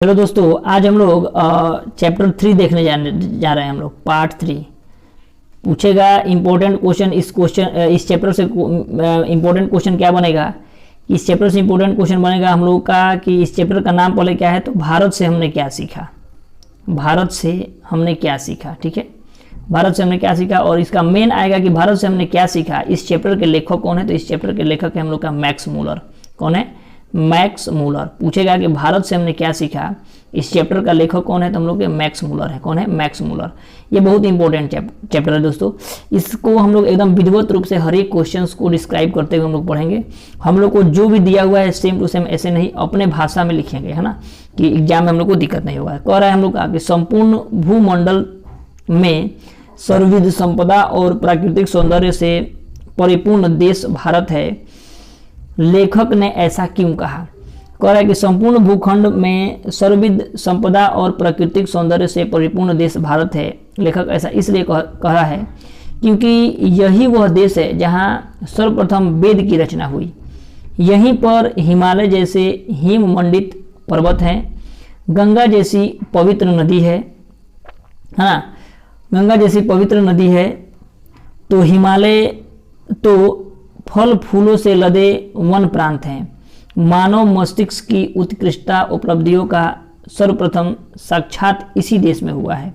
Hello दोस्तों, आज हम लोग चैप्टर 3 देखने जा रहे हैं। हम लोग पार्ट 3 पूछेगा इंपॉर्टेंट क्वेश्चन। इस चैप्टर से इंपॉर्टेंट क्वेश्चन क्या बनेगा? इस चैप्टर से इंपॉर्टेंट क्वेश्चन बनेगा हम लोग का कि इस चैप्टर का नाम पहले क्या है, तो भारत से हमने क्या सीखा। भारत से हमने क्या सीखा, ठीक है। भारत से हमने क्या सीखा, और इसका मेन आएगा कि भारत से हमने क्या सीखा। इस चैप्टर के लेखक कौन है? तो इस चैप्टर के लेखक है हम लोग का मैक्स मूलर। कौन है? Max Muller. पूछेगा कि भारत से हमने क्या सीखा, इस चैप्टर का लेखक कौन है? तो हम लोग के मैक्स मूलर है। कौन है? Max Muller. ये बहुत इंपॉर्टेंट चैप्टर है दोस्तों। इसको हम लोग एकदम विधिवत रूप से हर एक क्वेश्चन को डिस्क्राइब करते हुए हम लोग पढ़ेंगे। हम लोग को जो भी दिया हुआ है सेम टू सेम ऐसे नहीं, अपने भाषा में लिखेंगे, है ना, कि एग्जाम में हम लोग को दिक्कत नहीं होगा। कह रहा है हम लोग का कि संपूर्ण भूमंडल में सर्वविध संपदा और प्राकृतिक सौंदर्य से परिपूर्ण देश भारत है। लेखक ने ऐसा क्यों कहा? कह रहा है कि संपूर्ण भूखंड में सर्वविध संपदा और प्राकृतिक सौंदर्य से परिपूर्ण देश भारत है। लेखक ऐसा इसलिए कह रहा है क्योंकि यही वह देश है जहां सर्वप्रथम वेद की रचना हुई। यहीं पर हिमालय जैसे हिम मंडित पर्वत हैं, गंगा जैसी पवित्र नदी है ना, गंगा जैसी पवित्र नदी है। तो हिमालय तो फल फूलों से लदे वन प्रांत हैं। मानव मस्तिष्क की उत्कृष्टता उपलब्धियों का सर्वप्रथम साक्षात इसी देश में हुआ है।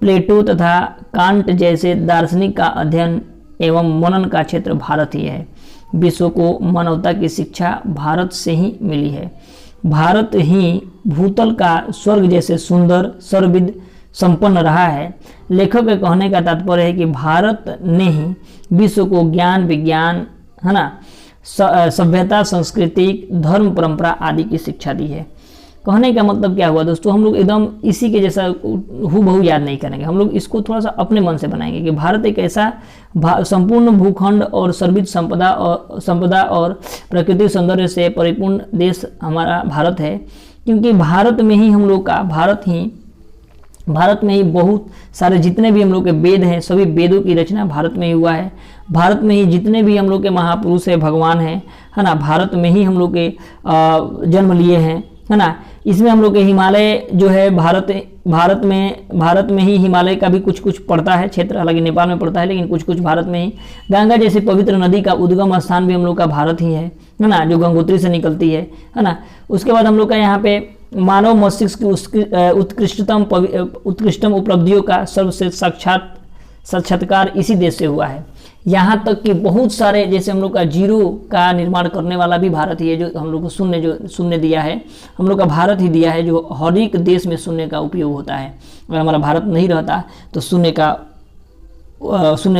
प्लेटो तथा कांट जैसे दार्शनिक का अध्ययन एवं मनन का क्षेत्र भारत ही है। विश्व को मानवता की शिक्षा भारत से ही मिली है। भारत ही भूतल का स्वर्ग जैसे सुंदर सर्वविध संपन्न रहा है। लेखक के कहने का तात्पर्य है कि भारत ने ही विश्व को ज्ञान विज्ञान, है ना, सभ्यता, संस्कृति, धर्म, परंपरा आदि की शिक्षा दी है। कहने का मतलब क्या हुआ दोस्तों? हम लोग एकदम इसी के जैसा हूबहू याद नहीं करेंगे। हम लोग इसको थोड़ा सा अपने मन से बनाएंगे कि भारत एक ऐसा संपूर्ण भूखंड और सर्वविध संपदा और प्राकृतिक सौंदर्य से परिपूर्ण देश हमारा भारत है। क्योंकि भारत में ही हम लोग का भारत में ही बहुत सारे जितने भी हम लोग के वेद हैं, सभी वेदों की रचना भारत में ही हुआ है। भारत में ही जितने भी हम लोग के महापुरुष है, भगवान हैं, है ना, भारत में ही हम लोग के जन्म लिए हैं, है ना। इसमें हम लोग के हिमालय जो है भारत में ही हिमालय का भी कुछ कुछ पड़ता है क्षेत्र, हालांकि नेपाल में पड़ता है, लेकिन कुछ कुछ भारत में ही। गंगा जैसी पवित्र नदी का उद्गम स्थान भी हम लोग का भारत ही है ना, जो गंगोत्री से निकलती है ना। उसके बाद हम लोग का यहाँ पे मानव मस्तिष्क की उत्कृष्टतम उपलब्धियों का सर्वश्रेष्ठ साक्षात्कार इसी देश से हुआ है। यहाँ तक कि बहुत सारे, जैसे हम लोग का जीरो का निर्माण करने वाला भी भारत ही है। जो हम लोग को शून्य दिया है, हम लोग का भारत ही दिया है, जो हर एक देश में शून्य का उपयोग होता है। अगर हमारा भारत नहीं रहता तो शून्य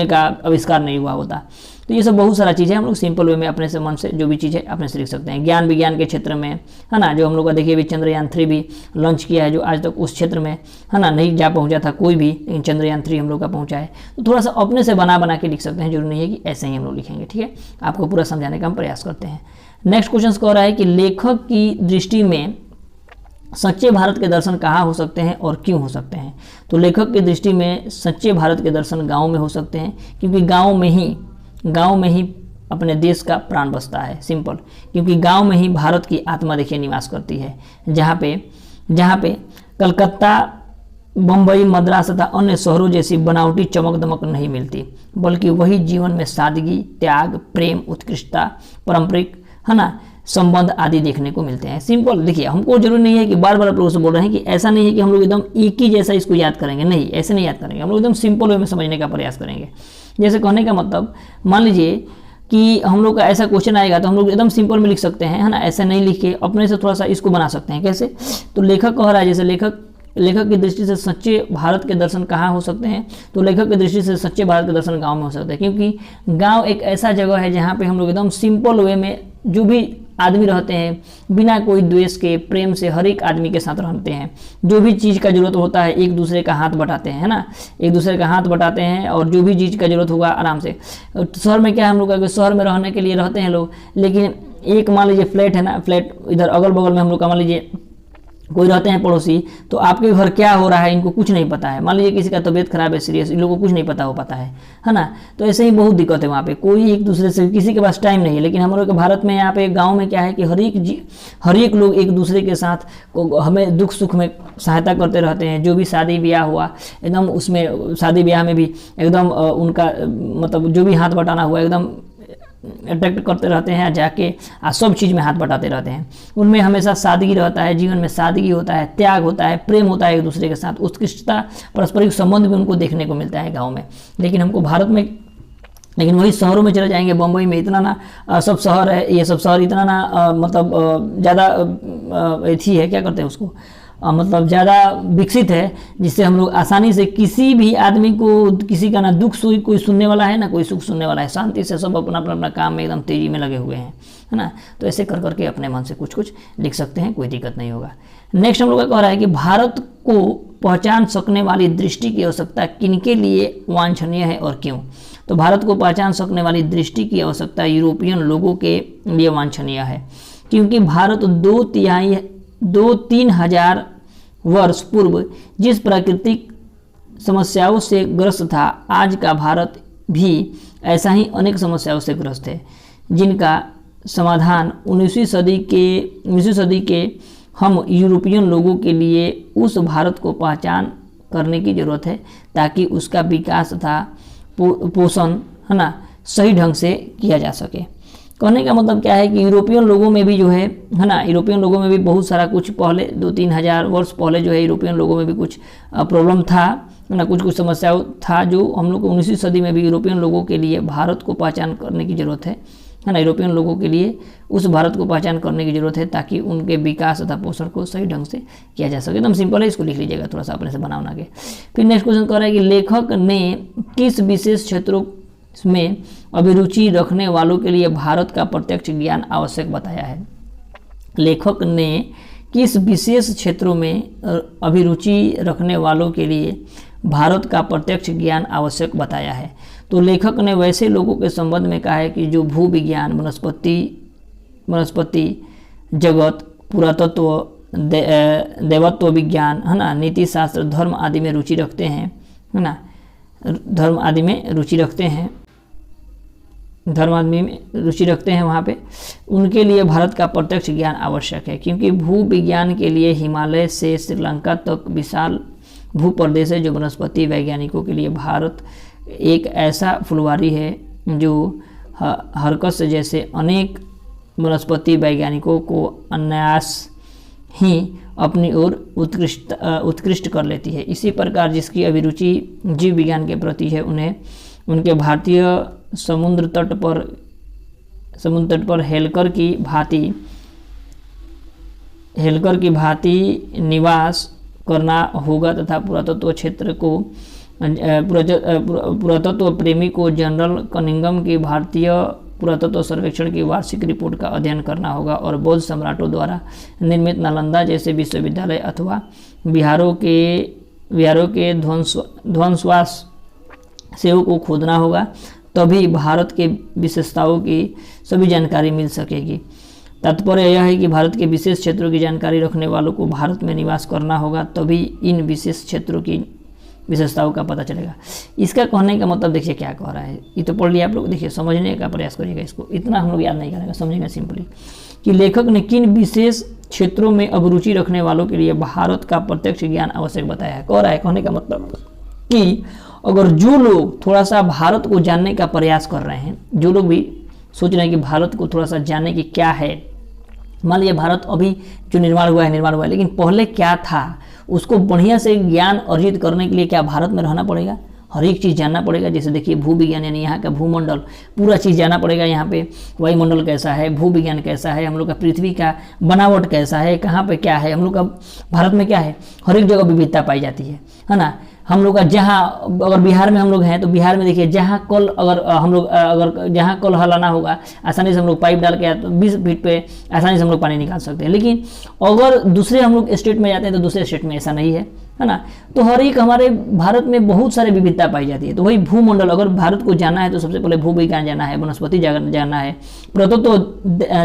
का आविष्कार नहीं हुआ होता। तो ये सब बहुत सारा चीज़ें हम लोग सिंपल वे में अपने से मन से जो भी चीज़ें अपने से लिख सकते हैं। ज्ञान विज्ञान के क्षेत्र में, है ना, जो हम लोग का देखिए अभी चंद्रयान 3 भी लॉन्च किया है, जो आज तक उस क्षेत्र में, है ना, नहीं जा पहुंचा था कोई भी, लेकिन चंद्रयान 3 हम लोग का पहुंचा है। तो थोड़ा सा अपने से बना के लिख सकते हैं, जरूरी नहीं है कि ऐसे ही हम लोग लिखेंगे, ठीक है। आपको पूरा समझाने का हम प्रयास करते हैं। नेक्स्ट क्वेश्चन कह रहा है कि लेखक की दृष्टि में सच्चे भारत के दर्शन कहाँ हो सकते हैं और क्यों हो सकते हैं? तो लेखक की दृष्टि में सच्चे भारत के दर्शन गाँव में हो सकते हैं, क्योंकि गाँव में ही अपने देश का प्राण बसता है। सिंपल, क्योंकि गांव में ही भारत की आत्मा देखिए निवास करती है, जहाँ पे कलकत्ता, बम्बई, मद्रास तथा अन्य शहरों जैसी बनावटी चमक दमक नहीं मिलती, बल्कि वही जीवन में सादगी, त्याग, प्रेम, उत्कृष्टता, पारंपरिक, है ना, संबंध आदि देखने को मिलते हैं। सिंपल देखिए, हमको जरूरी नहीं है कि बार बार आप लोगों से बोल रहे हैं कि ऐसा नहीं है कि हम लोग एकदम एक ही जैसा इसको याद करेंगे, नहीं, ऐसे नहीं याद करेंगे। हम लोग एकदम सिंपल वे में समझने का प्रयास करेंगे। जैसे कहने का मतलब, मान लीजिए कि हम लोग का ऐसा क्वेश्चन आएगा तो हम लोग एकदम सिंपल में लिख सकते हैं, है ना, ऐसे नहीं लिख के अपने से थोड़ा सा इसको बना सकते हैं। कैसे? तो लेखक कह रहा है, जैसे लेखक की दृष्टि से सच्चे भारत के दर्शन कहाँ हो सकते हैं? तो लेखक की दृष्टि से सच्चे भारत के दर्शन गांव में हो सकते हैं, क्योंकि गांव एक ऐसा जगह है जहाँ पे हम लोग एकदम सिंपल वे में जो भी आदमी रहते हैं, बिना कोई द्वेष के, प्रेम से हर एक आदमी के साथ रहते हैं। जो भी चीज़ का जरूरत होता है एक दूसरे का हाथ बटाते हैं, है ना, एक दूसरे का हाथ बटाते हैं, और जो भी चीज़ का जरूरत होगा आराम से। शहर में क्या है, हम लोग का शहर में रहने के लिए रहते हैं लोग, लेकिन एक मान लीजिए फ्लैट है ना, फ्लैट इधर अगल बगल में हम लोग का मान लीजिए कोई रहते हैं पड़ोसी, तो आपके घर क्या हो रहा है इनको कुछ नहीं पता है। मान लीजिए किसी का तबीयत खराब है सीरियस, इन लोगों को कुछ नहीं पता हो पाता है ना। तो ऐसे ही बहुत दिक्कत है वहाँ पे, कोई एक दूसरे से, किसी के पास टाइम नहीं है। लेकिन हम लोग के भारत में यहाँ पे गांव में क्या है कि हर एक लोग एक दूसरे के साथ हमें दुख सुख में सहायता करते रहते हैं। जो भी शादी ब्याह हुआ एकदम, उसमें शादी ब्याह में भी एकदम उनका मतलब जो भी हाथ बटाना हुआ एकदम अट्रैक्ट करते रहते हैं, जाके सब चीज़ में हाथ बटाते रहते हैं। उनमें हमेशा सादगी रहता है, जीवन में सादगी होता है, त्याग होता है, प्रेम होता है एक दूसरे के साथ, उत्कृष्टता, पारस्परिक संबंध भी उनको देखने को मिलता है गांव में। लेकिन हमको भारत में, लेकिन वही शहरों में चले जाएंगे, बम्बई में इतना ना सब शहर है, ये सब शहर इतना ना मतलब ज़्यादा एथी है, क्या करते हैं उसको, मतलब ज़्यादा विकसित है, जिससे हम लोग आसानी से किसी भी आदमी को, किसी का ना दुख सुख कोई सुनने वाला है ना कोई सुख सुनने वाला है, शांति से सब अपना अपना काम में एकदम तेज़ी में लगे हुए हैं, है ना। तो ऐसे कर करके अपने मन से कुछ कुछ लिख सकते हैं, कोई दिक्कत नहीं होगा। नेक्स्ट हम लोग का कह रहा है कि भारत को पहचान सकने वाली दृष्टि की आवश्यकता किनके लिए वांछनीय है और क्यों। तो भारत को पहचान सकने वाली दृष्टि की आवश्यकता यूरोपियन लोगों के लिए वांछनीय है, क्योंकि भारत 2-3 हजार वर्ष पूर्व जिस प्राकृतिक समस्याओं से ग्रस्त था, आज का भारत भी ऐसा ही अनेक समस्याओं से ग्रस्त है, जिनका समाधान 19वीं सदी के हम यूरोपियन लोगों के लिए उस भारत को पहचान करने की ज़रूरत है, ताकि उसका विकास तथा पोषण, है ना, सही ढंग से किया जा सके। कहने का मतलब क्या है कि यूरोपियन लोगों में भी जो है ना, यूरोपियन लोगों में भी बहुत सारा कुछ पहले 2-3 हजार वर्ष पहले जो है यूरोपियन लोगों में भी कुछ प्रॉब्लम था ना, कुछ समस्याओं था, जो हम लोग को 19वीं सदी में भी यूरोपियन लोगों के लिए भारत को पहचान करने की ज़रूरत है ना। यूरोपियन लोगों के लिए उस भारत को पहचान करने की ज़रूरत है, ताकि उनके विकास तथा पोषण को सही ढंग से किया जा सके। एकदम सिंपल है, इसको लिख लीजिएगा थोड़ा सा अपने से बना के। फिर नेक्स्ट क्वेश्चन कह रहा है कि लेखक ने किस विशेष क्षेत्रों में अभिरुचि रखने वालों के लिए भारत का प्रत्यक्ष ज्ञान आवश्यक बताया है। लेखक ने किस विशेष क्षेत्रों में अभिरुचि रखने वालों के लिए भारत का प्रत्यक्ष ज्ञान आवश्यक बताया है। तो लेखक ने वैसे लोगों के संबंध में कहा है कि जो भू विज्ञान, वनस्पति जगत, पुरातत्व, देवत्व विज्ञान, है ना, नीति शास्त्र, धर्म आदि में रुचि रखते हैं, है ना, धर्म आदि में रुचि रखते हैं वहाँ पे, उनके लिए भारत का प्रत्यक्ष ज्ञान आवश्यक है। क्योंकि भू विज्ञान के लिए हिमालय से श्रीलंका तक विशाल भूप्रदेश है, जो वनस्पति वैज्ञानिकों के लिए भारत एक ऐसा फुलवारी है जो हरकस जैसे अनेक वनस्पति वैज्ञानिकों को अनायास ही अपनी ओर उत्कृष्ट कर लेती है। इसी प्रकार जिसकी अभिरुचि जीव विज्ञान के प्रति है, उन्हें उनके भारतीय समुद्र तट पर हेलकर की भांति निवास करना होगा तथा पुरातत्व प्रेमी को जनरल कनिंघम की भारतीय पुरातत्व सर्वेक्षण की वार्षिक रिपोर्ट का अध्ययन करना होगा और बौद्ध सम्राटों द्वारा निर्मित नालंदा जैसे विश्वविद्यालय अथवा बिहारों के ध्वंसवास सेवों को खोदना होगा, तभी भारत के विशेषताओं की सभी जानकारी मिल सकेगी। तात्पर्य यह है कि भारत के विशेष क्षेत्रों की जानकारी रखने वालों को भारत में निवास करना होगा, तभी इन विशेष क्षेत्रों की विशेषताओं का पता चलेगा। इसका कहने का मतलब देखिए क्या कह रहा है, ये तो पढ़ लिया आप लोग, देखिए समझने का प्रयास करिएगा, इसको इतना हम लोग याद नहीं करेंगे, समझेंगे सिंपली कि लेखक ने किन विशेष क्षेत्रों में अभिरुचि रखने वालों के लिए भारत का प्रत्यक्ष ज्ञान आवश्यक बताया है। कह रहा है कहने का मतलब कि अगर जो लोग थोड़ा सा भारत को जानने का प्रयास कर रहे हैं, जो लोग भी सोच रहे हैं कि भारत को थोड़ा सा जानने की क्या है, मान लीजिए भारत अभी जो निर्माण हुआ है, लेकिन पहले क्या था, उसको बढ़िया से ज्ञान अर्जित करने के लिए क्या भारत में रहना पड़ेगा, हर एक चीज़ जानना पड़ेगा। जैसे देखिए भू विज्ञान यानी यहाँ का भूमंडल पूरा चीज़ जानना पड़ेगा, यहाँ पे वायुमंडल कैसा है, भू विज्ञान कैसा है, हम लोग का पृथ्वी का बनावट कैसा है, कहाँ पे क्या है, हम लोग का भारत में क्या है, हर एक जगह विविधता पाई जाती है ना। हम लोग का जहाँ, अगर बिहार में हम लोग हैं तो बिहार में देखिए जहाँ कल अगर जहाँ कल हलाना होगा, आसानी से हम लोग पाइप डाल के 20 फीट पे आसानी से हम लोग पानी निकाल सकते हैं। लेकिन अगर दूसरे हम लोग स्टेट में जाते हैं तो दूसरे स्टेट में ऐसा नहीं है, है ना। तो हर एक हमारे भारत में बहुत सारे विविधता पाई जाती है। तो वही भूमंडल, अगर भारत को जाना है तो सबसे पहले भूविज्ञान जाना है, वनस्पति जाना है, पुरातत्व,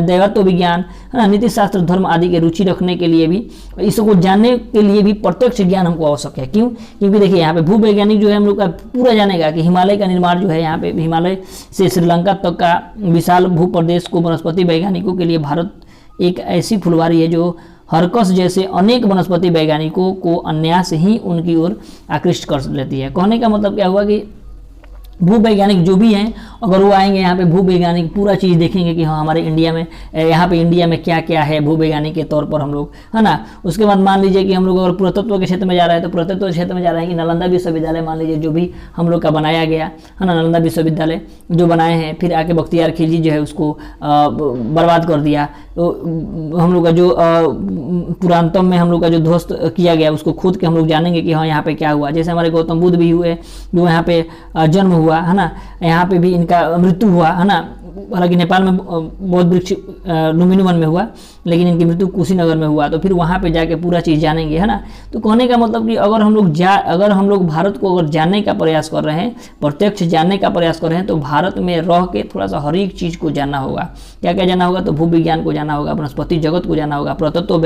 दैवत्व विज्ञान, है ना, नीति शास्त्र, धर्म आदि के रुचि रखने के लिए भी, इसको जानने के लिए भी प्रत्यक्ष ज्ञान हमको आवश्यक है। क्यों? क्योंकि देखिए यहाँ पे भूवैज्ञानिक जो है हम लोग का पूरा जानेगा कि हिमालय का निर्माण जो है यहाँ पे हिमालय से श्रीलंका तक का विशाल भूप्रदेश को वनस्पति वैज्ञानिकों के लिए भारत एक ऐसी फुलवारी है जो हरकस जैसे अनेक वनस्पति वैज्ञानिकों को अनायास ही उनकी ओर आकृष्ट कर लेती है। कहने का मतलब क्या हुआ कि भूवैज्ञानिक जो भी हैं, अगर वो आएंगे यहाँ पे, भूवैज्ञानिक पूरा चीज़ देखेंगे कि हाँ हमारे इंडिया में, यहाँ पे इंडिया में क्या क्या है भूवैज्ञानिक के तौर पर हम लोग, है ना। उसके बाद मान लीजिए कि हम लोग अगर पुरातत्व के क्षेत्र में जा रहे हैं तो पुरातत्व के क्षेत्र में जा रहे हैं कि नालंदा विश्वविद्यालय मान लीजिए जो भी हम लोग का बनाया गया है ना, नालंदा विश्वविद्यालय जो बनाए हैं, फिर आके बख्तियार खिलजी जो है उसको बर्बाद कर दिया। तो हम लोग का जो पुरातत्व में हम लोग का जो ध्वस्त किया गया उसको खोद के हम लोग जानेंगे कि हाँ यहाँ पे क्या हुआ। जैसे हमारे गौतम बुद्ध भी हुए, जो यहाँ पे जन्म हुआ, है ना, यहाँ पे भी इनका मृत्यु हुआ, है ना। हालांकि नेपाल में बौद्ध वृक्ष लुम्बिनी वन में हुआ, लेकिन इनकी मृत्यु कुशीनगर में हुआ। तो फिर वहाँ पे जाके पूरा चीज़ जानेंगे, है ना। तो कहने का मतलब कि अगर हम लोग भारत को अगर जानने का प्रयास कर रहे हैं, प्रत्यक्ष जानने का प्रयास कर रहे हैं, तो भारत में रह के थोड़ा सा हर एक चीज़ को जानना होगा। क्या क्या जानना होगा? तो भूविज्ञान को जानना होगा, वनस्पति जगत को जानना होगा, पुरातत्व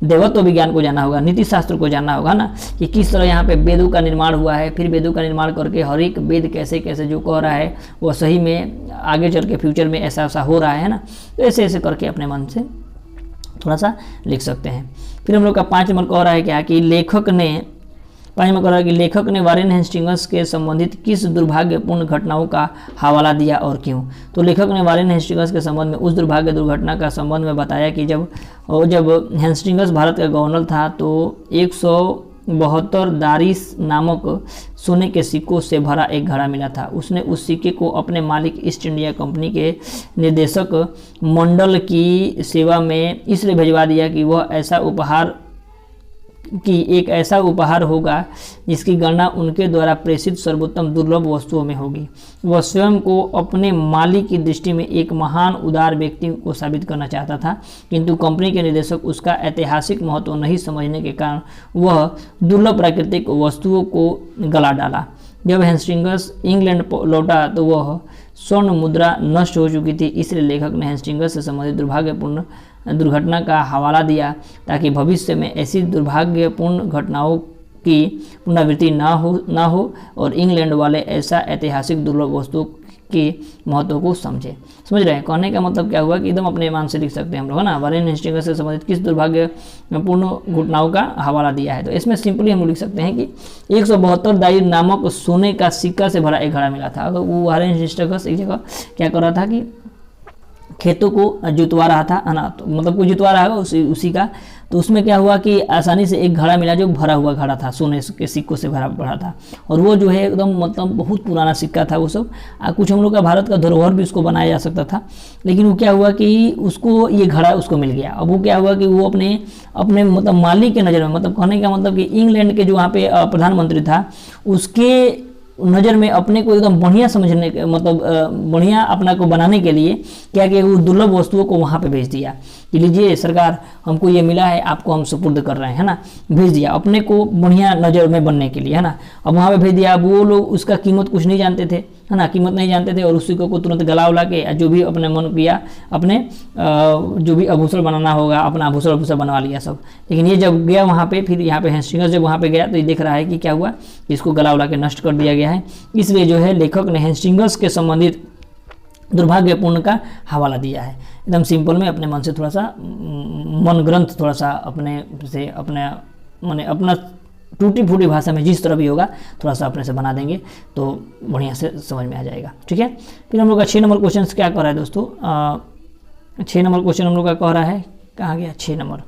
देवत्व विज्ञान को जानना होगा, नीति शास्त्र को जानना होगा ना, कि किस तरह यहाँ पे वेदों का निर्माण हुआ है, फिर वेदों का निर्माण करके हर एक वेद कैसे कैसे जो कह रहा है वो सही में आगे चल के फ्यूचर में ऐसा ऐसा हो रहा है ना। तो ऐसे ऐसे करके अपने मन से थोड़ा सा लिख सकते हैं। फिर हम लोग का 5 नंबर कह रहा है क्या कि लेखक ने वारेन हेस्टिंग्स के संबंधित किस दुर्भाग्यपूर्ण घटनाओं का हवाला दिया और क्यों। तो लेखक ने वारेन हेस्टिंग्स के संबंध में उस दुर्घटना का संबंध में बताया कि जब हेस्टिंग्स भारत का गवर्नर था तो 172 दारिस नामक सोने के सिक्कों से भरा एक घड़ा मिला था। उसने उस सिक्के को अपने मालिक ईस्ट इंडिया कंपनी के निर्देशक मंडल की सेवा में इसलिए भिजवा दिया कि एक ऐसा उपहार होगा जिसकी गणना उनके द्वारा प्रेषित सर्वोत्तम दुर्लभ वस्तुओं में होगी। वह स्वयं को अपने मालिक की दृष्टि में एक महान उदार व्यक्ति को साबित करना चाहता था, किंतु कंपनी के निदेशक उसका ऐतिहासिक महत्व नहीं समझने के कारण वह दुर्लभ प्राकृतिक वस्तुओं को गला डाला। जब हेस्टिंग्स इंग्लैंड लौटा तो वह स्वर्ण मुद्रा नष्ट हो चुकी थी। इसलिए लेखक ने हेस्टिंग्स से संबंधित दुर्भाग्यपूर्ण दुर्घटना का हवाला दिया ताकि भविष्य में ऐसी दुर्भाग्यपूर्ण घटनाओं की पुनरावृत्ति ना हो और इंग्लैंड वाले ऐसा ऐतिहासिक दुर्लभ वस्तुओं के महत्व को समझे। समझ रहे हैं? कहने का मतलब क्या हुआ कि एकदम अपने ईमान से लिख सकते हैं हम लोग, है ना। वारेन हेस्टिंग्स से संबंधित किस दुर्भाग्यपूर्ण घटनाओं का हवाला दिया है। तो इसमें सिंपली हम लिख सकते हैं कि 172 दाई नामक सोने का सिक्का से भरा एक घड़ा मिला था। अगर वो वारेन हेस्टिंग्स एक जगह क्या कर रहा था कि खेतों को जुतवा रहा था, है ना, तो मतलब कोई जुतवा रहा है उसी का। तो उसमें क्या हुआ कि आसानी से एक घड़ा मिला जो भरा हुआ घड़ा था, सोने के सिक्कों से भरा था। और वो जो है एकदम मतलब बहुत पुराना सिक्का था वो सब। कुछ हम लोग का भारत का धरोहर भी उसको बनाया जा सकता था, लेकिन वो क्या हुआ कि उसको ये घड़ा उसको मिल गया। अब वो क्या हुआ कि वो अपने मतलब मालिक के नज़र में, मतलब कहने का मतलब कि इंग्लैंड के जो वहाँ पे प्रधानमंत्री था उसके नज़र में अपने को एकदम बढ़िया समझने के मतलब बढ़िया अपना को बनाने के लिए क्या किया, वो दुर्लभ वस्तुओं को वहाँ पे भेज दिया कि लीजिए सरकार हमको ये मिला है, आपको हम सुपुर्द कर रहे हैं, है ना। भेज दिया अपने को बढ़िया नज़र में बनने के लिए, है ना। अब वहाँ पे भेज दिया। अब वो लोग उसका कीमत कुछ नहीं जानते थे, है ना, कीमत नहीं जानते थे, और उसी को तुरंत गला उला के जो भी अपने मन किया अपने जो भी आभूषण बनाना होगा अपना आभूषण बनवा लिया सब। लेकिन ये जब गया वहाँ पे, फिर यहाँ पे हेस्टिंग्स जब वहाँ पे गया तो ये देख रहा है कि क्या हुआ, इसको गला उला के नष्ट कर दिया गया है। इसलिए जो है लेखक ने हेस्टिंग्स के संबंधित दुर्भाग्यपूर्ण का हवाला दिया है। एकदम सिंपल में अपने मन से थोड़ा सा मन ग्रंथ थोड़ा सा अपना टूटी फूटी भाषा में जिस तरह भी होगा थोड़ा सा अपने से बना देंगे तो बढ़िया से समझ में आ जाएगा। ठीक है। फिर हम लोग का 6 नंबर क्वेश्चन क्या कह रहा है दोस्तों, 6 नंबर क्वेश्चन हम लोग का कह रहा है, कहाँ गया 6 नंबर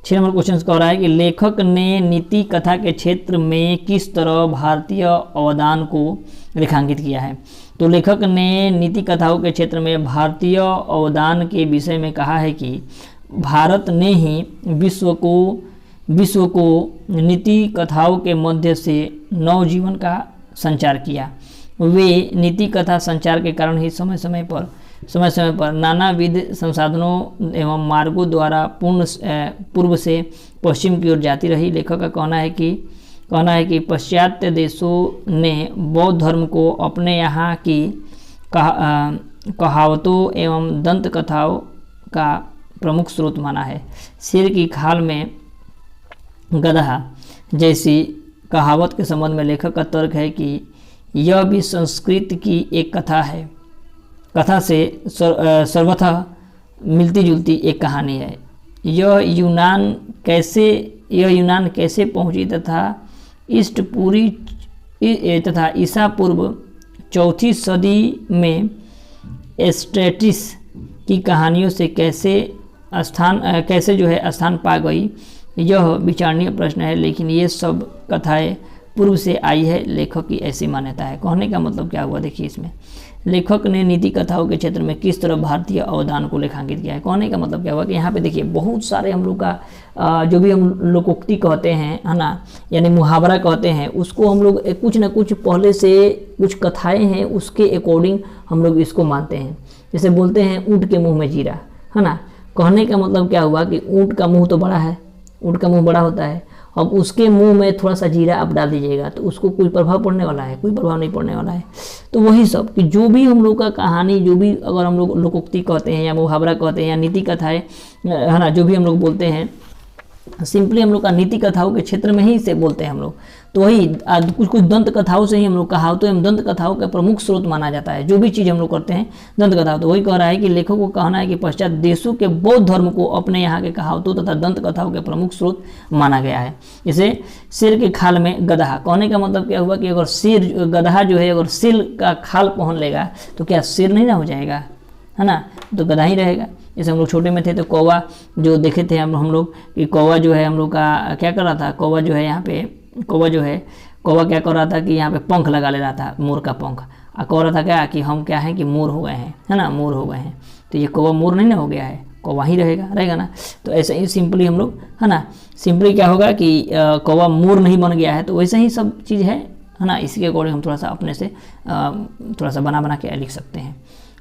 क्वेश्चन कह रहा है कि लेखक ने नीति कथा के क्षेत्र में किस तरह भारतीय अवदान को रेखांकित किया है। तो लेखक ने नीति कथाओं के क्षेत्र में भारतीय अवदान के विषय में कहा है कि भारत ने ही विश्व को नीति कथाओं के मध्य से नवजीवन का संचार किया। वे नीति कथा संचार के कारण ही समय समय पर समय समय पर नानाविध संसाधनों एवं मार्गों द्वारा पूर्व से पश्चिम की ओर जाती रही। लेखक का कहना है कि पाश्चात्य देशों ने बौद्ध धर्म को अपने यहाँ की कहावतों एवं दंत कथाओं का प्रमुख स्रोत माना है। सिर की खाल में गधा जैसी कहावत के संबंध में लेखक का तर्क है कि यह भी संस्कृत की एक कथा है। कथा से सर्वथा मिलती जुलती एक कहानी है। यह यूनान कैसे पहुंची तथा ईसा पूर्व चौथी सदी में एस्टेटिस की कहानियों से कैसे स्थान पा गई, यह विचारणीय प्रश्न है। लेकिन ये सब कथाएं पूर्व से आई है, लेखक की ऐसी मान्यता है। कहने का मतलब क्या हुआ, देखिए इसमें लेखक ने नीति कथाओं के क्षेत्र में किस तरह भारतीय अवदान को लेखांकित किया है। कहने का मतलब क्या हुआ कि यहाँ पे देखिए बहुत सारे हम लोग का जो भी हम लोकोक्ति कहते हैं, है ना, यानी मुहावरा कहते हैं, उसको हम लोग कुछ ना कुछ पहले से कुछ कथाएं हैं उसके अकॉर्डिंग हम लोग इसको मानते हैं। जैसे बोलते हैं ऊँट के मुँह में जीरा, है ना। कहने का मतलब क्या हुआ कि ऊँट का मुँह तो बड़ा है, ऊँट का मुँह बड़ा होता है, अब उसके मुंह में थोड़ा सा जीरा आप डाल दीजिएगा तो उसको कोई प्रभाव पड़ने वाला है, कोई प्रभाव नहीं पड़ने वाला है। तो वही सब कि जो भी हम लोग का कहानी, जो भी अगर हम लोग लोकोक्ति कहते हैं या मुहावरा कहते हैं या नीति कथाएं, है ना, जो भी हम लोग बोलते हैं, सिंपली हम लोग का नीति कथाओं के क्षेत्र में ही से बोलते हैं हम लोग। तो वही कुछ दंत कथाओं से ही हम लोग कहावतों एवं दंत कथाओं का प्रमुख स्रोत माना जाता है। जो भी चीज़ हम लोग करते हैं दंत कथाओं, तो वही कह रहा है कि लेखक को कहना है कि पश्चात देशों के बौद्ध धर्म को अपने यहाँ के कहावतों तथा दंत कथाओं के प्रमुख स्रोत माना गया है। जैसे सिर के खाल में गधा, कहने का मतलब क्या हुआ कि अगर सिर गधा जो है अगर सिर का खाल पहन लेगा तो क्या सिर नहीं ना हो जाएगा, है ना, तो गधा ही रहेगा। जैसे हम लोग छोटे में थे तो कौवा जो देखे थे हम लोग कि कौवा जो है हम लोग का क्या कर रहा था, कौवा जो है यहाँ पे कौवा क्या कर रहा था कि यहाँ पे पंख लगा ले रहा था, मोर का पंख, और कह रहा था क्या कि हम क्या हैं कि मोर हो गए हैं, है ना, मोर हो गए हैं। तो ये कौवा मोर नहीं ना हो गया है, कौवा ही रहेगा ना। तो ऐसे ही सिंपली हम लोग, है ना, सिंपली क्या होगा कि कौवा मोर नहीं बन गया है। तो वैसे ही सब चीज़ है ना। इसके अकॉर्डिंग हम थोड़ा सा अपने से थोड़ा सा बना के लिख सकते हैं।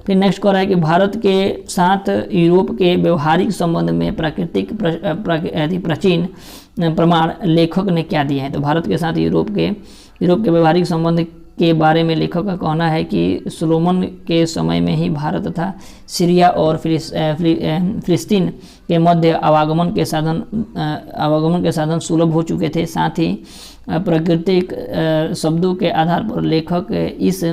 फिर नेक्स्ट कह रहा है कि भारत के साथ यूरोप के व्यवहारिक संबंध में प्राचीन प्रमाण लेखक ने क्या दिए हैं। तो भारत के साथ यूरोप के व्यवहारिक संबंध के बारे में लेखक का कहना है कि सोलोमन के समय में ही भारत तथा सीरिया और फिलिस्तीन के मध्य आवागमन के साधन सुलभ हो चुके थे। साथ ही प्राकृतिक शब्दों के आधार पर लेखक इस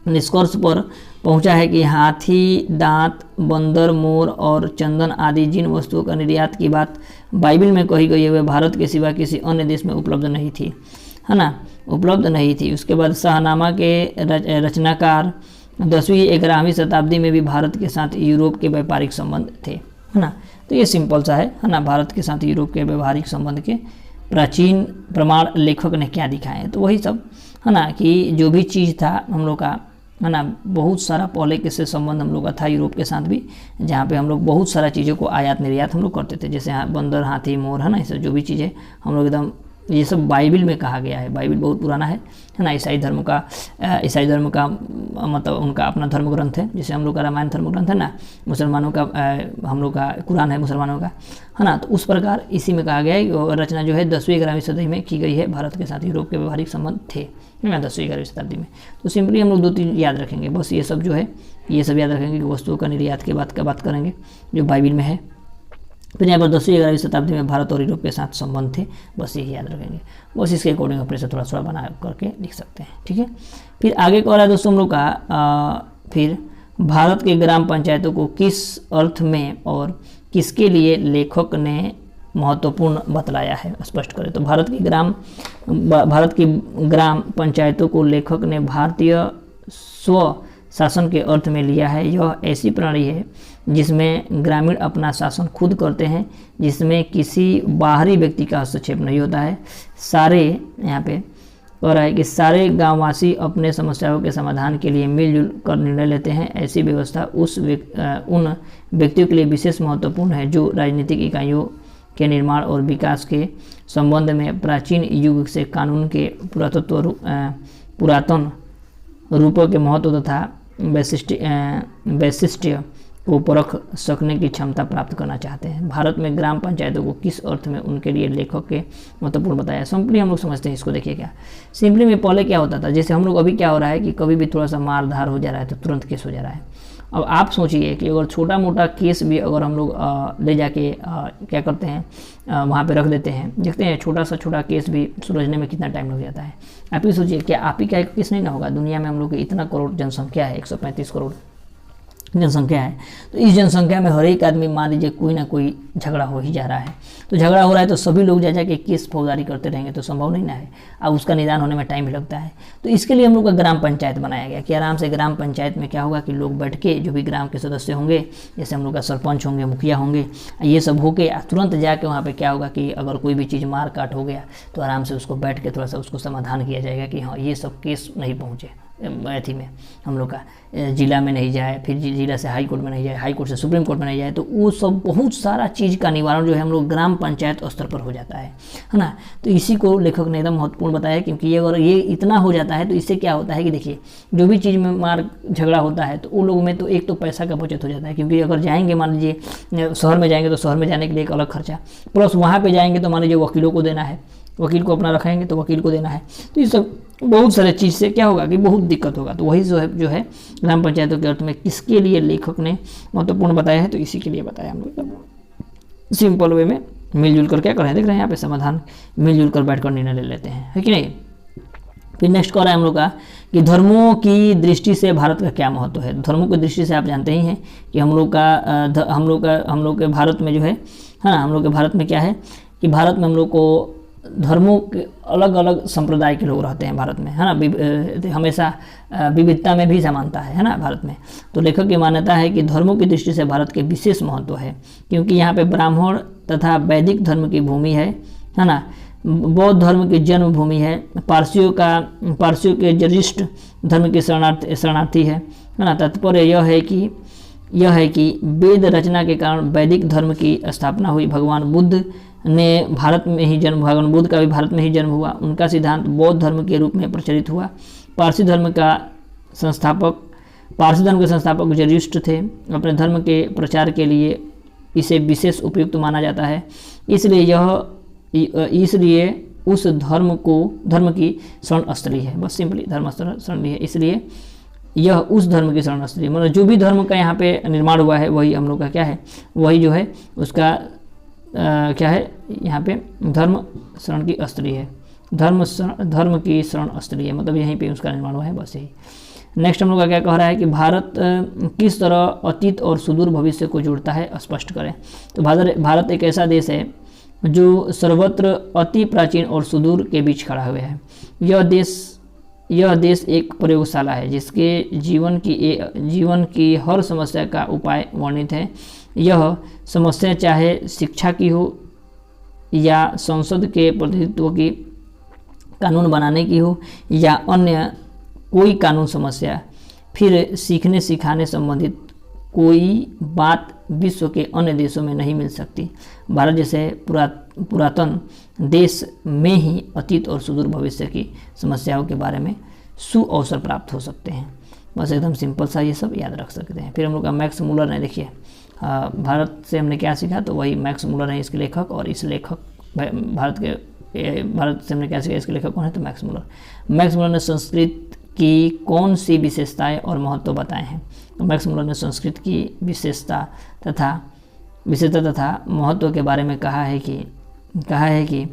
निष्कर्ष पर पहुंचा है कि हाथी, दांत, बंदर, मोर और चंदन आदि जिन वस्तुओं का निर्यात की बात बाइबल में कही गई है वे भारत के सिवा किसी अन्य देश में उपलब्ध नहीं थी, है ना, उपलब्ध नहीं थी। उसके बाद शाहनामा के रचनाकार 10वीं-11वीं शताब्दी में भी भारत के साथ यूरोप के व्यापारिक संबंध थे, है ना। तो ये सिंपल सा है ना, भारत के साथ यूरोप के व्यापारिक संबंध के प्राचीन प्रमाण लेखक ने क्या दिखाए हैं। तो वही सब है ना कि जो भी चीज़ था हम लोग का, है ना, बहुत सारा पहले के से संबंध हम लोग का था यूरोप के साथ भी, जहाँ पे हम लोग बहुत सारा चीज़ों को आयात निर्यात हम लोग करते थे। जैसे बंदर, हाथी, मोर, है ना, ये जो भी चीज़ें हम लोग एकदम, ये सब बाइबल में कहा गया है। बाइबल बहुत पुराना है ना। ईसाई धर्म का मतलब उनका अपना धर्म ग्रंथ है। जैसे हम लोग का रामायण धर्म ग्रंथ है ना, मुसलमानों का हम लोग का कुरान है मुसलमानों का, है ना। तो उस प्रकार इसी में कहा गया है कि रचना जो है 10वीं-11वीं शताब्दी में की गई है। भारत के साथ यूरोप के व्यवहारिक संबंध थे 10वीं-11वीं शताब्दी में। तो सिंपली हम लोग 2-3 याद रखेंगे बस, ये सब जो है ये सब याद रखेंगे कि वस्तुओं का निर्यात के बात करेंगे जो बाइबल में है। फिर यहाँ पर 10वीं-11वीं शताब्दी में भारत और यूरोप के साथ संबंध थे, बस यही याद रखेंगे। बस इसके अकॉर्डिंग अपने से थोड़ा बना करके लिख सकते हैं, ठीक है। फिर आगे कह रहा है दोस्तों हम लोग का फिर भारत के ग्राम पंचायतों को किस अर्थ में और किसके लिए लेखक ने महत्वपूर्ण बतलाया है, स्पष्ट करें। तो भारत की ग्राम पंचायतों को लेखक ने भारतीय स्व शासन के अर्थ में लिया है। यह ऐसी प्रणाली है जिसमें ग्रामीण अपना शासन खुद करते हैं, जिसमें किसी बाहरी व्यक्ति का हस्तक्षेप नहीं होता है। सारे यहाँ पे कह रहा है कि सारे गांववासी अपने समस्याओं के समाधान के लिए मिलजुल कर निर्णय लेते हैं। ऐसी व्यवस्था उन व्यक्तियों के लिए विशेष महत्वपूर्ण है जो राजनीतिक इकाइयों के निर्माण और विकास के संबंध में प्राचीन युग से कानून के पुरातन रूपों के महत्व तथा वैशिष्ट्य को परख सकने की क्षमता प्राप्त करना चाहते हैं। भारत में ग्राम पंचायतों को किस अर्थ में उनके लिए लेखक के महत्वपूर्ण बताया। सिंपली हम लोग समझते हैं इसको, देखिए क्या सिंपली में पहले क्या होता था, जैसे हम लोग अभी क्या हो रहा है कि कभी भी थोड़ा सा मार धार हो जा रहा है तो तुरंत केस हो जा रहा है। अब आप सोचिए कि अगर छोटा मोटा केस भी अगर हम लोग ले जाके क्या करते हैं वहाँ पे रख देते हैं, देखते हैं छोटा केस भी सुलझने में कितना टाइम लग जाता है। आप ही सोचिए क्या आप ही का एक केस नहीं ना होगा। दुनिया में हम लोग की इतना करोड़ जनसंख्या है, 135 करोड़ जनसंख्या है, तो इस जनसंख्या में हर एक आदमी मान लीजिए कोई ना कोई झगड़ा हो ही जा रहा है। तो झगड़ा हो रहा है तो सभी लोग जा के केस फौजदारी करते रहेंगे तो संभव नहीं ना है। अब उसका निदान होने में टाइम भी लगता है। तो इसके लिए हम लोग का ग्राम पंचायत बनाया गया कि आराम से ग्राम पंचायत में क्या होगा कि लोग बैठ के जो भी ग्राम के सदस्य होंगे, जैसे हम लोग का सरपंच होंगे, मुखिया होंगे, ये सब होके तुरंत जाके वहाँ पे क्या होगा कि अगर कोई भी चीज़ मार काट हो गया तो आराम से उसको बैठ के थोड़ा सा उसको समाधान किया जाएगा कि हाँ ये सब केस नहीं पहुँचे अथी में, हम लोग का जिला में नहीं जाए, फिर जिला से हाई कोर्ट में नहीं जाए, हाई कोर्ट से सुप्रीम कोर्ट में नहीं जाए, तो वो सब बहुत सारा चीज़ का निवारण जो है हम लोग ग्राम पंचायत स्तर पर हो जाता है ना। तो इसी को लेखक ने एकदम महत्वपूर्ण बताया, क्योंकि अगर ये इतना हो जाता है तो इससे क्या होता है कि देखिए जो भी चीज़ में मार झगड़ा होता है तो उन लोगों में तो एक तो पैसा का बचत हो जाता है, क्योंकि अगर जाएंगे मान लीजिए शहर में जाएंगे तो शहर में जाने के लिए एक अलग खर्चा, प्लस वहाँ पर जाएंगे तो मान लीजिए वकीलों को देना है, वकील को अपना रखेंगे तो वकील को देना है, तो ये सब बहुत सारे चीज़ से क्या होगा कि बहुत दिक्कत होगा। तो वही जो है ग्राम पंचायतों के अर्थ में किसके लिए लेखक ने महत्वपूर्ण बताया है, तो इसी के लिए बताया हम लोग सिंपल वे में मिलजुल कर क्या कर रहे हैं, देख रहे हैं यहाँ पे समाधान मिलजुल कर बैठकर निर्णय ले लेते हैं, है कि नहीं। फिर नेक्स्ट कह रहा है हम लोग का कि धर्मों की दृष्टि से भारत का क्या महत्व है। धर्मों की दृष्टि से आप जानते ही हैं कि हम लोग के भारत में जो है ना, हम लोग के भारत में क्या है कि भारत में हम लोग को धर्मों के अलग अलग संप्रदाय के लोग रहते हैं भारत में, है ना। हमेशा विविधता में भी समानता है ना भारत में। तो लेखक की मान्यता है कि धर्मों की दृष्टि से भारत के विशेष महत्व है, क्योंकि यहाँ पे ब्राह्मण तथा वैदिक धर्म की भूमि है ना। बौद्ध धर्म की जन्मभूमि है, पारसियों के जरिष्ठ धर्म के शरणार्थी है ना। तात्पर्य यह है कि वेद रचना के कारण वैदिक धर्म की स्थापना हुई। भगवान बुद्ध का भी भारत में ही जन्म हुआ। उनका सिद्धांत बौद्ध धर्म के रूप में प्रचलित हुआ। पारसी धर्म के संस्थापक जरिष्ठ थे। अपने धर्म के प्रचार के लिए इसे विशेष उपयुक्त माना जाता है। इसलिए उस धर्म की शरण स्थली है, बस सिंपली धर्म शरण है, इसलिए यह उस धर्म की शरण स्थली, मतलब जो भी धर्म का यहाँ पे निर्माण हुआ है वही हम लोग का क्या है, वही जो है उसका क्या है यहाँ पे धर्म शरण की स्थली है, धर्म की शरण स्थली है, मतलब यहीं पे उसका निर्माण हुआ है, बस यही। नेक्स्ट हम लोग का क्या कह रहा है कि भारत किस तरह अतीत और सुदूर भविष्य को जोड़ता है, स्पष्ट करें। तो भारत एक ऐसा देश है जो सर्वत्र अति प्राचीन और सुदूर के बीच खड़ा हुआ है। यह देश एक प्रयोगशाला है जिसके जीवन की हर समस्या का उपाय वर्णित है। यह समस्या चाहे शिक्षा की हो या संसद के प्रतिनिधित्व की, कानून बनाने की हो या अन्य कोई कानून समस्या, फिर सीखने सिखाने संबंधित कोई बात विश्व के अन्य देशों में नहीं मिल सकती। भारत जैसे पुरातन देश में ही अतीत और सुदूर भविष्य की समस्याओं के बारे में सुअवसर प्राप्त हो सकते हैं। बस एकदम सिंपल सा ये सब याद रख सकते हैं। फिर हम लोग का मैक्स मुलर ने, देखिए भारत से हमने क्या सीखा, तो वही मैक्स मुलर है इसके लेखक, और इस लेखक भारत से हमने क्या सीखा, इसके लेखक कौन है, तो मैक्स मुलर ने संस्कृत की कौन सी विशेषताएं और महत्व बताए हैं। तो मैक्स मुलर ने संस्कृत की विशेषता तथा महत्व के बारे में कहा है कि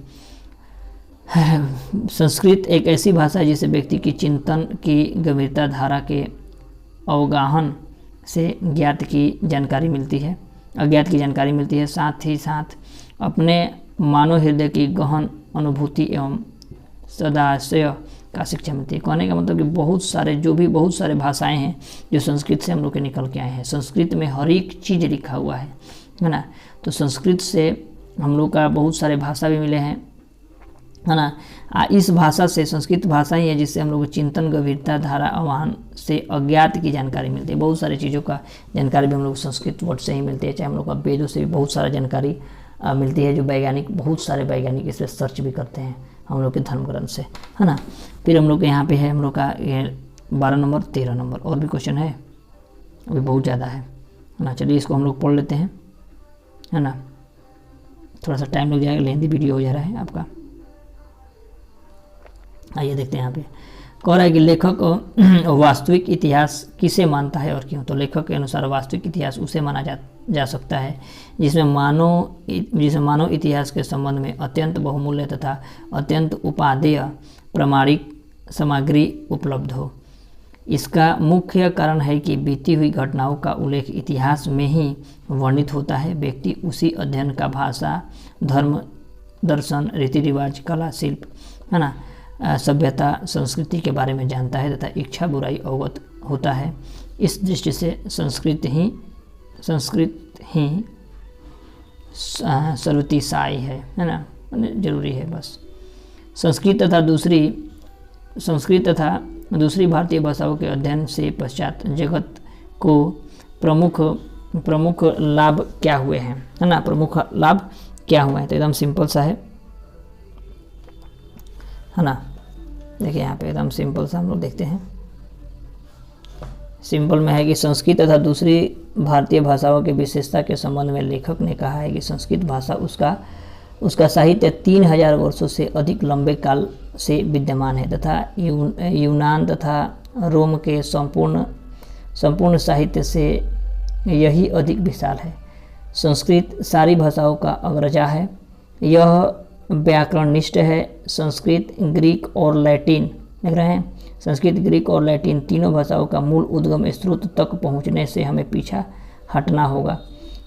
संस्कृत एक ऐसी भाषा है जिसे व्यक्ति की चिंतन की गंभीरता धारा के अवगाहन से अज्ञात की जानकारी मिलती है, साथ ही साथ अपने मानव हृदय की गहन अनुभूति एवं सदाशय का शिक्षा मिलती है। कहने का मतलब कि बहुत सारे भाषाएं हैं जो संस्कृत से हम लोग के निकल के आए हैं। संस्कृत में हर एक चीज़ लिखा हुआ है ना। तो संस्कृत से हम लोग का बहुत सारे भाषा भी मिले हैं, है ना। इस भाषा से, संस्कृत भाषा ही है जिससे हम लोग को चिंतन गंभीरता धारा आह्वान से अज्ञात की जानकारी मिलती है। बहुत सारी चीज़ों का जानकारी भी हम लोग संस्कृत वर्ड से ही मिलती है। चाहे हम लोग का वेदों से भी बहुत सारा जानकारी मिलती है, जो बहुत सारे वैज्ञानिक इस सर्च भी करते हैं हम लोग के धर्म ग्रंथ से, है ना। फिर हम लोग के यहाँ पे है हम लोग का 12 नंबर, 13 नंबर। और भी क्वेश्चन है, अभी बहुत ज़्यादा है ना। चलिए इसको हम लोग पढ़ लेते हैं, है ना। थोड़ा सा टाइम लग जाएगा, लेंदी वीडियो हो जा रहा है आपका। आइए देखते हैं यहाँ पे कह रहा है कि लेखक वास्तविक इतिहास किसे मानता है और क्यों। तो लेखक के अनुसार वास्तविक इतिहास उसे माना जा सकता है जिसमें मानव इतिहास के संबंध में अत्यंत बहुमूल्य तथा अत्यंत उपादेय प्रमाणिक सामग्री उपलब्ध हो। इसका मुख्य कारण है कि बीती हुई घटनाओं का उल्लेख इतिहास में ही वर्णित होता है। व्यक्ति उसी अध्ययन का भाषा, धर्म, दर्शन, रीति रिवाज, कला, शिल्प, है ना, सभ्यता, संस्कृति के बारे में जानता है तथा इच्छा बुराई अवगत होता है। इस दृष्टि से संस्कृत ही सर्वतिसाई है ना, जरूरी है बस। संस्कृत तथा दूसरी भारतीय भाषाओं के अध्ययन से पश्चात जगत को प्रमुख लाभ क्या हुए हैं, है ना, प्रमुख लाभ क्या हुए हैं। तो एकदम सिंपल सा है ना। देखिए यहाँ पे एकदम सिंपल सा हम लोग देखते हैं। सिंपल में है कि संस्कृत तथा दूसरी भारतीय भाषाओं के विशेषता के संबंध में लेखक ने कहा है कि संस्कृत भाषा उसका साहित्य 3000 वर्षों से अधिक लंबे काल से विद्यमान है तथा यूनान तथा रोम के संपूर्ण साहित्य से यही अधिक विशाल है। संस्कृत सारी भाषाओं का अग्रजा है। यह व्याकरणनिष्ठ है। संस्कृत, ग्रीक और लैटिन, देख रहे हैं, संस्कृत, ग्रीक और लैटिन तीनों भाषाओं का मूल उद्गम स्रोत तक पहुंचने से हमें पीछा हटना होगा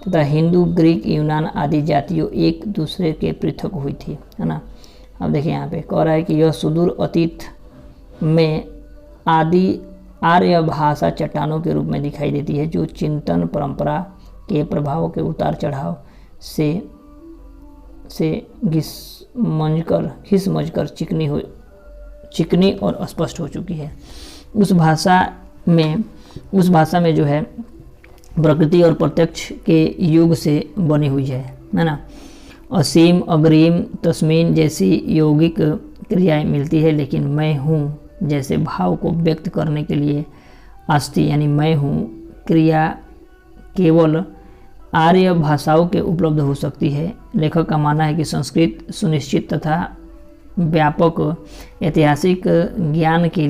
तथा हिंदू, ग्रीक, यूनान आदि जातियों एक दूसरे के पृथक हुई थी, है ना। अब देखिए यहाँ पे कह रहा है कि यह सुदूर अतीत में आर्य भाषा चट्टानों के रूप में दिखाई देती है जो चिंतन परंपरा के प्रभावों के उतार चढ़ाव से घिस-मझकर चिकनी और स्पष्ट हो चुकी है। उस भाषा में जो है प्रकृति और प्रत्यक्ष के युग से बनी हुई है ना। असीम, अग्रिम, तस्मीन जैसी यौगिक क्रियाएं मिलती है, लेकिन मैं हूँ जैसे भाव को व्यक्त करने के लिए अस्थि यानी मैं हूँ क्रिया केवल आर्य भाषाओं के उपलब्ध हो सकती है। लेखक का मानना है कि संस्कृत सुनिश्चित तथा व्यापक ऐतिहासिक ज्ञान के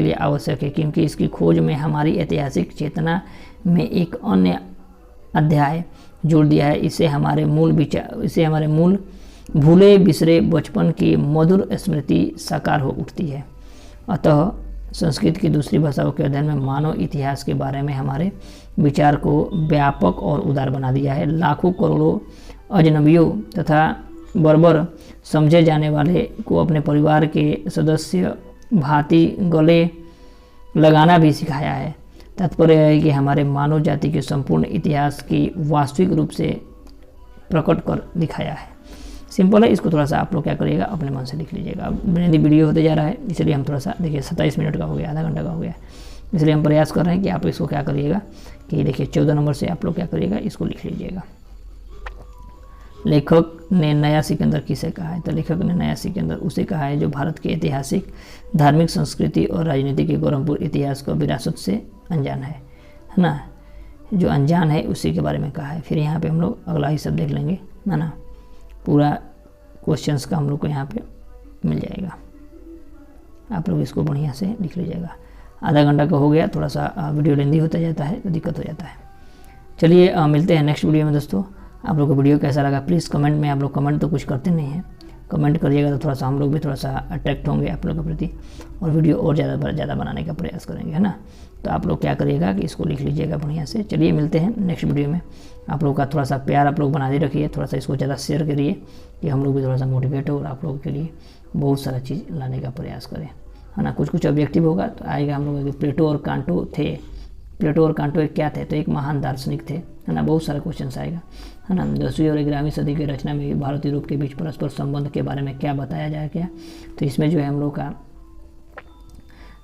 लिए आवश्यक है, क्योंकि इसकी खोज में हमारी ऐतिहासिक चेतना में एक अन्य अध्याय जोड़ दिया है। इससे हमारे मूल भूले बिसरे बचपन की मधुर स्मृति साकार हो उठती है। अतः संस्कृत की दूसरी भाषाओं के अध्ययन में मानव इतिहास के बारे में हमारे विचार को व्यापक और उदार बना दिया है। लाखों करोड़ों अजनबियों तथा बर्बर समझे जाने वाले को अपने परिवार के सदस्य भांति गले लगाना भी सिखाया है। तात्पर्य है कि हमारे मानव जाति के संपूर्ण इतिहास की वास्तविक रूप से प्रकट कर दिखाया है। सिंपल है, इसको थोड़ा सा आप लोग क्या करिएगा, अपने मन से लिख लीजिएगा। अब मेरी वीडियो होते जा रहा है, इसलिए हम थोड़ा सा देखिए 27 मिनट का हो गया, आधा घंटा का हो गया, इसलिए हम प्रयास कर रहे हैं कि आप इसको क्या करिएगा कि देखिए 14 नंबर से आप लोग क्या करिएगा, इसको लिख लीजिएगा। लेखक ने नया सिकंदर किसे कहा है। तो लेखक ने नया सिकंदर उसे कहा है जो भारत के ऐतिहासिक, धार्मिक, संस्कृति और राजनीति के गौरवपूर्ण इतिहास को विरासत से अनजान है ना, जो अनजान है उसी के बारे में कहा है। फिर यहाँ पे हम लोग अगला ही सब देख लेंगे, है ना, पूरा क्वेश्चंस का हम लोग को यहाँ पे मिल जाएगा। आप लोग इसको बढ़िया से लिख लीजिएगा। आधा घंटा का हो गया, थोड़ा सा वीडियो लेंदी होता जाता है तो दिक्कत हो जाता है। चलिए मिलते हैं नेक्स्ट वीडियो में दोस्तों। आप लोग को वीडियो कैसा लगा प्लीज़ कमेंट में, आप लोग कमेंट तो कुछ करते नहीं हैं, कमेंट करिएगा तो थोड़ा सा हम लोग भी थोड़ा सा अट्रैक्ट होंगे आप लोग के प्रति और वीडियो और ज़्यादा बनाने का प्रयास करेंगे, है ना। तो आप लोग क्या करिएगा कि इसको लिख लीजिएगा बढ़िया से। चलिए मिलते हैं नेक्स्ट वीडियो में। आप लोग का थोड़ा सा प्यार आप लोग बना दे रखिए, थोड़ा सा इसको ज़्यादा शेयर करिए कि हम लोग भी थोड़ा सा मोटिवेट हो और आप लोगों के लिए बहुत सारा चीज़ लाने का प्रयास करें, है ना। कुछ ऑब्जेक्टिव होगा तो आएगा हम लोग। प्लेटो और कांटो थे, प्लेटो और कांटो एक क्या थे, तो एक महान दार्शनिक थे, है ना। बहुत सारा क्वेश्चन आएगा, है ना। 10वीं और 11वीं सदी की रचना में भारत यूरोप के बीच परस्पर संबंध के बारे में क्या बताया जाए क्या, तो इसमें जो है हम लोग का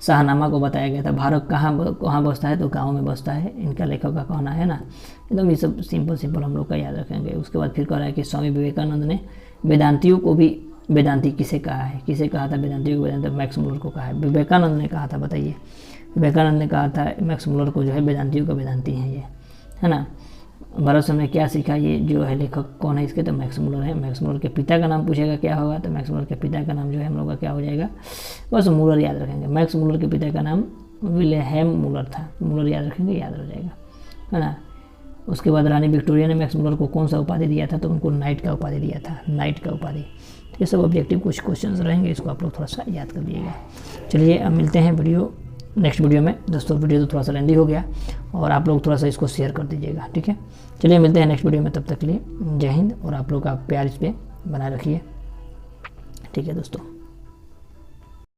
शाहनामा को बताया गया था। भारत कहाँ बसता है, तो गाँव में बसता है, इनका लेखक का कहना है ना। एकदम ये सब सिंपल हम लोग का याद रखेंगे। उसके बाद फिर कह रहा है कि स्वामी विवेकानंद ने वेदांतियों को भी वेदांती किसे कहा है, किसे कहा था वेदांती को? वेदांत मैक्स मुलर को कहा है। विवेकानंद ने कहा था, बताइए। विवेकानंद ने कहा था मैक्स मुलर को जो है वेदांतियों का वेदांती है ये, है ना। भारत से हमने क्या सीखा, ये जो है लेखक कौन है इसके? तो मैक्स मुलर है। मैक्स मुलर के पिता का नाम पूछेगा क्या होगा, तो मैक्स मुलर के पिता का नाम जो है हम लोग का क्या हो जाएगा? बस मुलर याद रखेंगे। मैक्स मुलर के पिता का नाम विल्हेम मुलर था, मुलर याद रखेंगे, याद हो जाएगा, है ना। उसके बाद रानी विक्टोरिया ने मैक्स मुलर को कौन सा उपाधि दिया था? तो उनको नाइट का उपाधि दिया था, नाइट का उपाधि। ये सब ऑब्जेक्टिव कुछ क्वेश्चंस रहेंगे, इसको आप लोग थोड़ा सा याद कर लीजिएगा। चलिए अब मिलते हैं नेक्स्ट वीडियो में। दोस्तों वीडियो तो थोड़ा सा लेंदी हो गया और आप लोग थोड़ा सा इसको शेयर कर दीजिएगा, ठीक है। चलिए मिलते हैं नेक्स्ट वीडियो में, तब तक के लिए जय हिंद। और आप लोग का प्यार इस पर बनाए रखिए, ठीक है दोस्तों।